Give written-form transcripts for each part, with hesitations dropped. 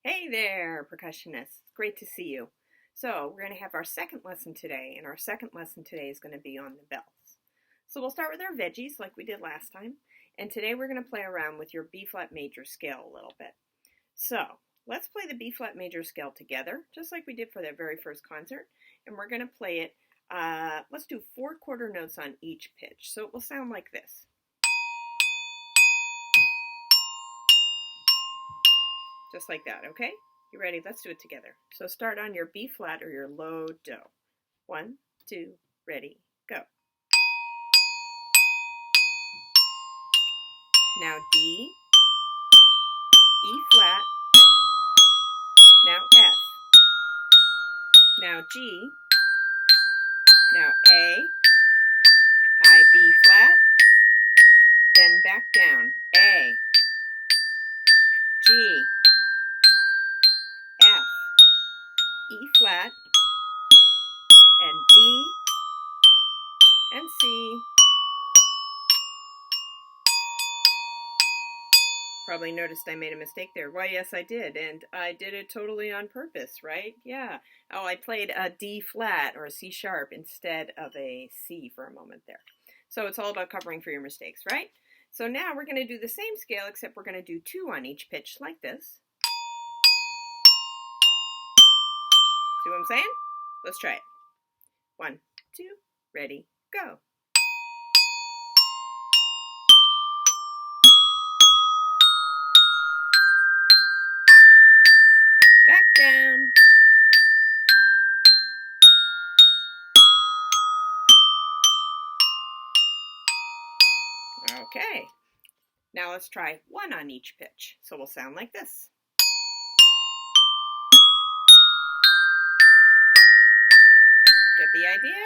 Hey there, percussionists. Great to see you. So we're going to have our second lesson today, and our second lesson today is going to be on the bells. So we'll start with our veggies like we did last time, and today we're going to play around with your B-flat major scale a little bit. So let's play the B-flat major scale together, just like we did for that very first concert, and we're going to play it, let's do 4 quarter notes on each pitch. So it will sound like this. Just like that, okay? You ready? Let's do it together. So start on your B flat or your low do. 1, 2, ready, go. Now D, E flat, now F, now G, now A, high B flat, then back down, A, G, F, E flat, and D, and C. Probably noticed I made a mistake there. Why, yes, I did, and I did it totally on purpose, right? Yeah. Oh, I played a D flat or a C sharp instead of a C for a moment there. So it's all about covering for your mistakes, right? So now we're going to do the same scale, except we're going to do 2 on each pitch like this. See what I'm saying? Let's try it. 1, 2, ready, go. Back down. Okay. Now let's try 1 on each pitch. So we'll sound like this. Get the idea?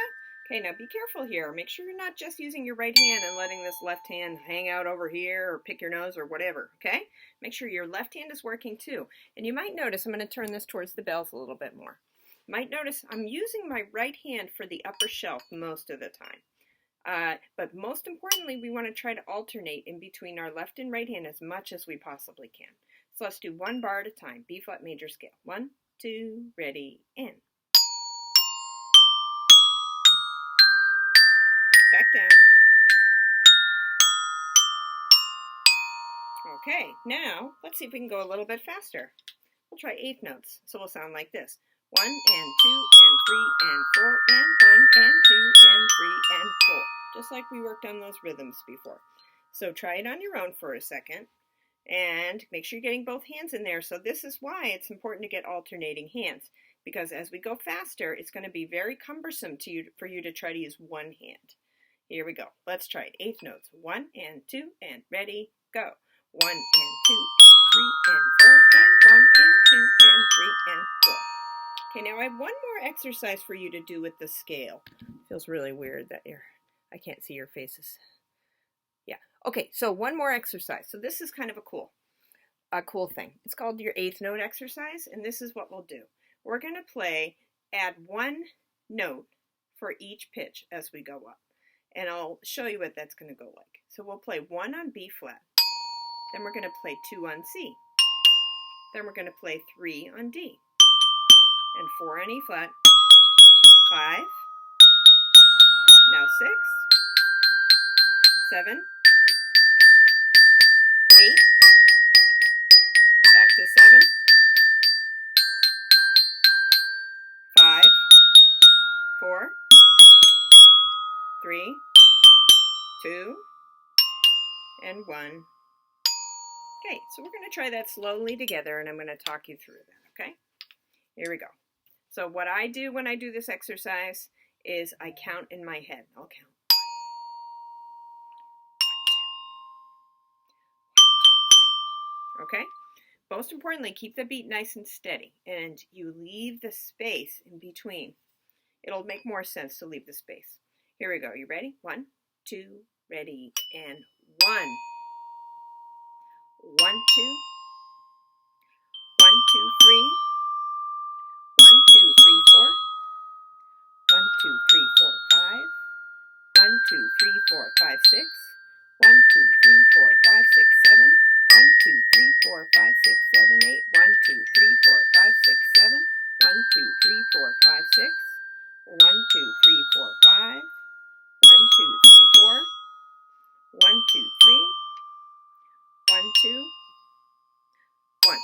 Okay, now be careful here. Make sure you're not just using your right hand and letting this left hand hang out over here or pick your nose or whatever, okay? Make sure your left hand is working too. And you might notice, I'm going to turn this towards the bells a little bit more. You might notice I'm using my right hand for the upper shelf most of the time. But most importantly, we want to try to alternate in between our left and right hand as much as we possibly can. So let's do 1 bar at a time, B flat major scale. 1, 2, ready, and. Back down. Okay, now let's see if we can go a little bit faster. We'll try 8th notes. So we'll sound like this. 1 and 2 and 3 and 4 and 1 and 2 and 3 and 4. Just like we worked on those rhythms before. So try it on your own for a second and make sure you're getting both hands in there. So this is why it's important to get alternating hands, because as we go faster, it's going to be very cumbersome for you to try to use one hand. Here we go. Let's try it. 8th notes. 1 and 2 and ready, go. 1 and 2 and 3 and 4 and 1 and 2 and 3 and 4. Okay, now I have one more exercise for you to do with the scale. Feels really weird that I can't see your faces. Yeah. Okay, so one more exercise. So this is kind of a cool thing. It's called your 8th note exercise, and this is what we'll do. We're going to add 1 note for each pitch as we go up. And I'll show you what that's going to go like. So we'll play 1 on B flat. Then we're going to play 2 on C. Then we're going to play 3 on D. And 4 on E flat. 5. Now 6. 7. 8. Back to 7. 5. 4. 3. 2. And 1. Okay, so we're going to try that slowly together, and I'm going to talk you through that, okay? Here we go. So what I do when I do this exercise is I count in my head. I'll count. 1, 2, 1, 2, 3. Okay? Most importantly, keep the beat nice and steady, and you leave the space in between. It'll make more sense to leave the space. Here we go. You ready? 1, 2, ready, and 1. 1, 2. 1, 2, 3. 1, 2, 3, 4. 1, 2, 3, 4, 5. 1, 2, 3, 4, 5, 6. 1, 2, 3, 4, 5, 6, 7. 1, 2, 3, 4, 5, 6, 7, 8. 1, 2, 3, 4, 5, 6, 7. 1, 2, 3, 4, 5, 6. 1, 2, 3, 4, 5. 1, 2, 3, 4. 1, 2, 3. 1, 2, 1.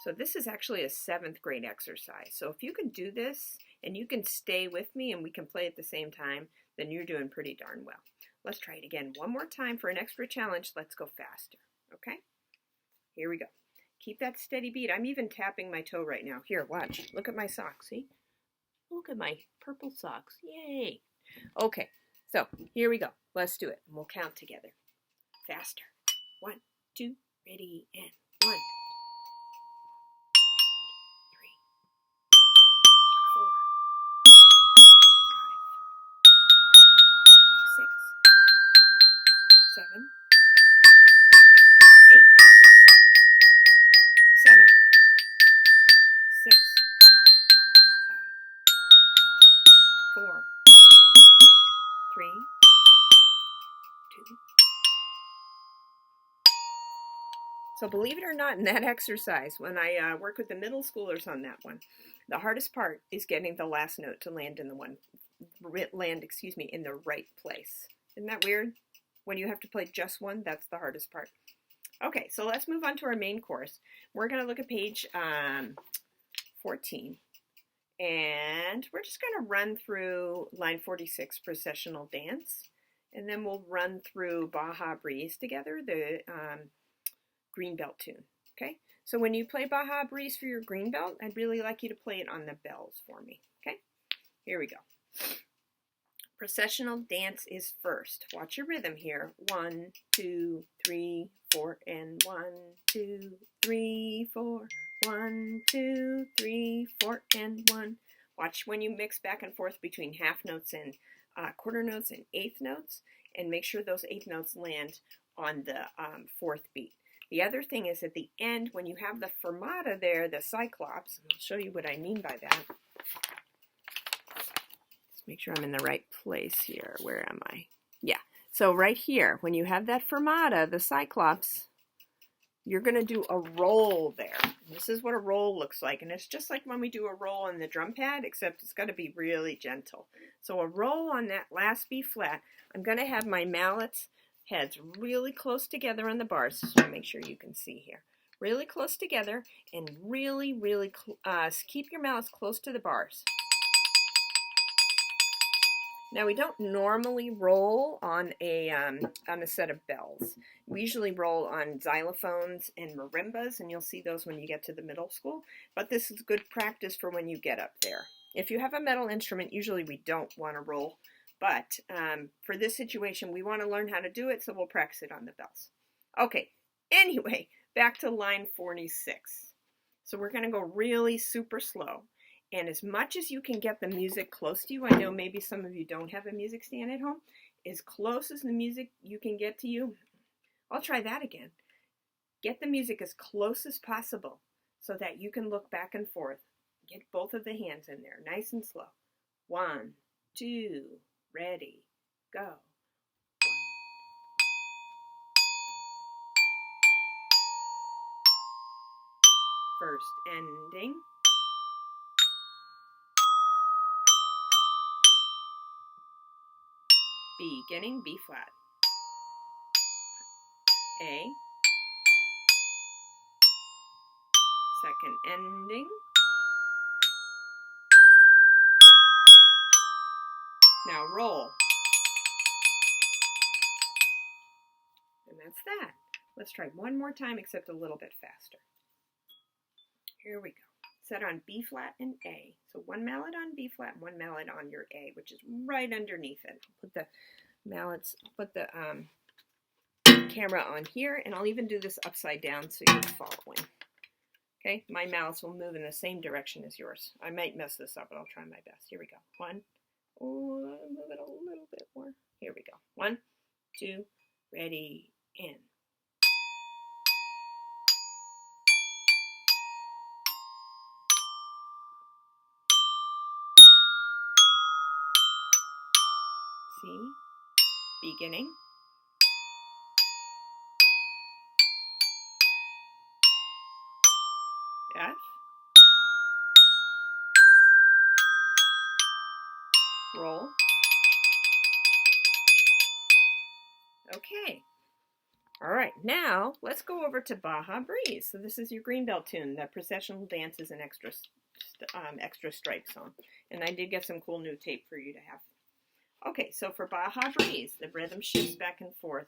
So this is actually a 7th grade exercise. So if you can do this and you can stay with me and we can play at the same time, then you're doing pretty darn well. Let's try it again one more time for an extra challenge. Let's go faster, okay? Here we go. Keep that steady beat. I'm even tapping my toe right now. Here, watch. Look at my socks, see? Look at my purple socks. Yay. Okay, so here we go. Let's do it. And we'll count together. Faster. 1, 2, ready, and 1. 6, 7, 8, 7, 6, 5, 4, 3, 2. So believe it or not, in that exercise, when I work with the middle schoolers on that one, the hardest part is getting the last note to land in the in the right place. Isn't that weird? When you have to play just one, that's the hardest part. Okay, so let's move on to our main course. We're going to look at page 14. And we're just going to run through line 46, processional dance. And then we'll run through Baja Breeze together, the Greenbelt tune. Okay, so when you play Baja Breeze for your Greenbelt, I'd really like you to play it on the bells for me. Okay, here we go. Processional dance is first. Watch your rhythm here. 1, 2, 3, 4, and 1, 2, 3, 4. 1, 2, 3, 4, and 1. Watch when you mix back and forth between half notes and quarter notes and eighth notes, and make sure those eighth notes land on the 4th beat. The other thing is at the end, when you have the fermata there, the cyclops, and I'll show you what I mean by that. Let's make sure I'm in the right place here. Where am I? Yeah, so right here, when you have that fermata, the cyclops, you're going to do a roll there. This is what a roll looks like, and it's just like when we do a roll on the drum pad, except it's got to be really gentle. So a roll on that last B flat, I'm going to have my mallets heads really close together on the bars, so make sure you can see here. Really close together, and really keep your mallets close to the bars. Now we don't normally roll on a set of bells. We usually roll on xylophones and marimbas, and you'll see those when you get to the middle school. But this is good practice for when you get up there. If you have a metal instrument, usually we don't want to roll. But for this situation, we want to learn how to do it, so we'll practice it on the bells. Okay, anyway, back to line 46. So we're going to go really super slow. And as much as you can get the music close to you, I know maybe some of you don't have a music stand at home, as close as the music you can get to you, I'll try that again. Get the music as close as possible so that you can look back and forth. Get both of the hands in there, nice and slow. 1, 2, ready, go. 1. First ending. Beginning, B flat. A. Second ending. Now roll. And that's that. Let's try one more time, except a little bit faster. Here we go. Set on B flat and A. So one mallet on B flat and one mallet on your A, which is right underneath it. Put the mallets, put the camera on here, and I'll even do this upside down so you're following. Okay, my mallets will move in the same direction as yours. I might mess this up, but I'll try my best. Here we go. 1. Oh, move it a little bit more. Here we go. 1, 2, ready, and. C, beginning. F, roll. Okay. All right, now let's go over to Baja Breeze. So this is your Greenbelt tune, the processional dances and extra stripe song. And I did get some cool new tape for you to have. Okay, so for Baja Breeze, the rhythm shifts back and forth.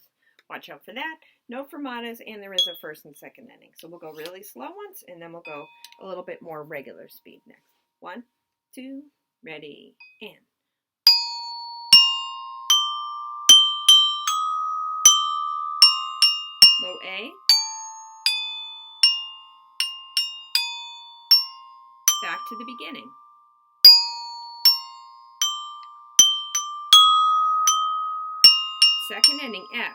Watch out for that. No fermatas, and there is a first and second ending. So we'll go really slow once, and then we'll go a little bit more regular speed next. 1, 2, ready, and. Low A. Back to the beginning. Second ending, F.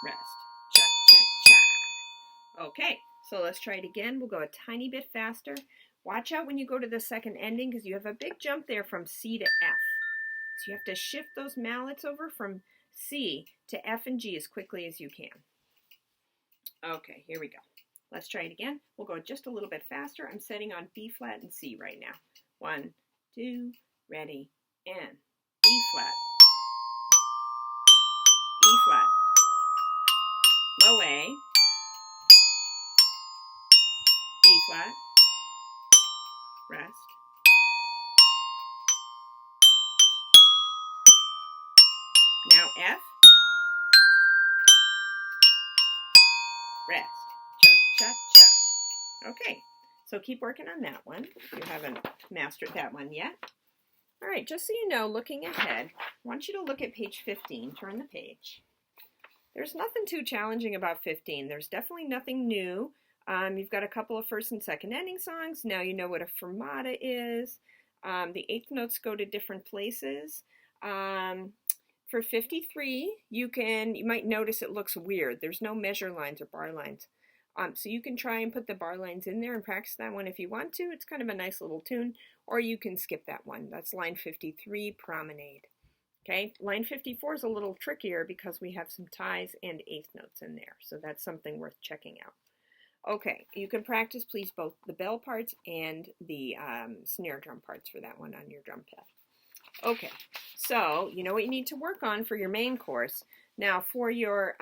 Rest. Cha, cha, cha. Okay, so let's try it again. We'll go a tiny bit faster. Watch out when you go to the second ending because you have a big jump there from C to F. So you have to shift those mallets over from C to F and G as quickly as you can. Okay, here we go. Let's try it again. We'll go just a little bit faster. I'm setting on B flat and C right now. 1, 2, ready, and B flat, E flat, low A, B flat, rest, now F, rest, cha, cha, cha. Okay, so keep working on that one if you haven't mastered that one yet. All right, just so you know, looking ahead, I want you to look at page 15. Turn the page. There's nothing too challenging about 15. There's definitely nothing new. You've got a couple of first and second ending songs. Now you know what a fermata is. The eighth notes go to different places. For 53, you might notice it looks weird. There's no measure lines or bar lines. So you can try and put the bar lines in there and practice that one if you want to. It's kind of a nice little tune. Or you can skip that one. That's line 53, Promenade. Okay, line 54 is a little trickier because we have some ties and eighth notes in there. So that's something worth checking out. Okay, you can practice, please, both the bell parts and the snare drum parts for that one on your drum pad. Okay, so you know what you need to work on for your main course. Now for your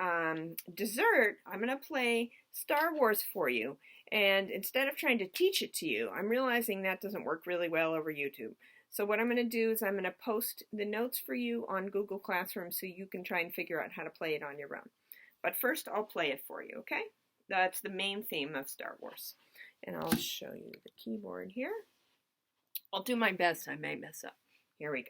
dessert, I'm going to play Star Wars for you. And instead of trying to teach it to you, I'm realizing that doesn't work really well over YouTube. So what I'm going to do is I'm going to post the notes for you on Google Classroom so you can try and figure out how to play it on your own. But first, I'll play it for you, okay? That's the main theme of Star Wars. And I'll show you the keyboard here. I'll do my best. I may mess up. Here we go.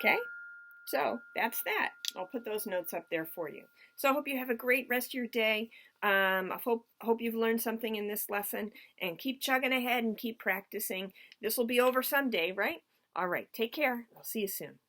Okay, so that's that. I'll put those notes up there for you. So I hope you have a great rest of your day. I hope you've learned something in this lesson, and keep chugging ahead and keep practicing. This will be over someday, right? All right, take care. I'll see you soon.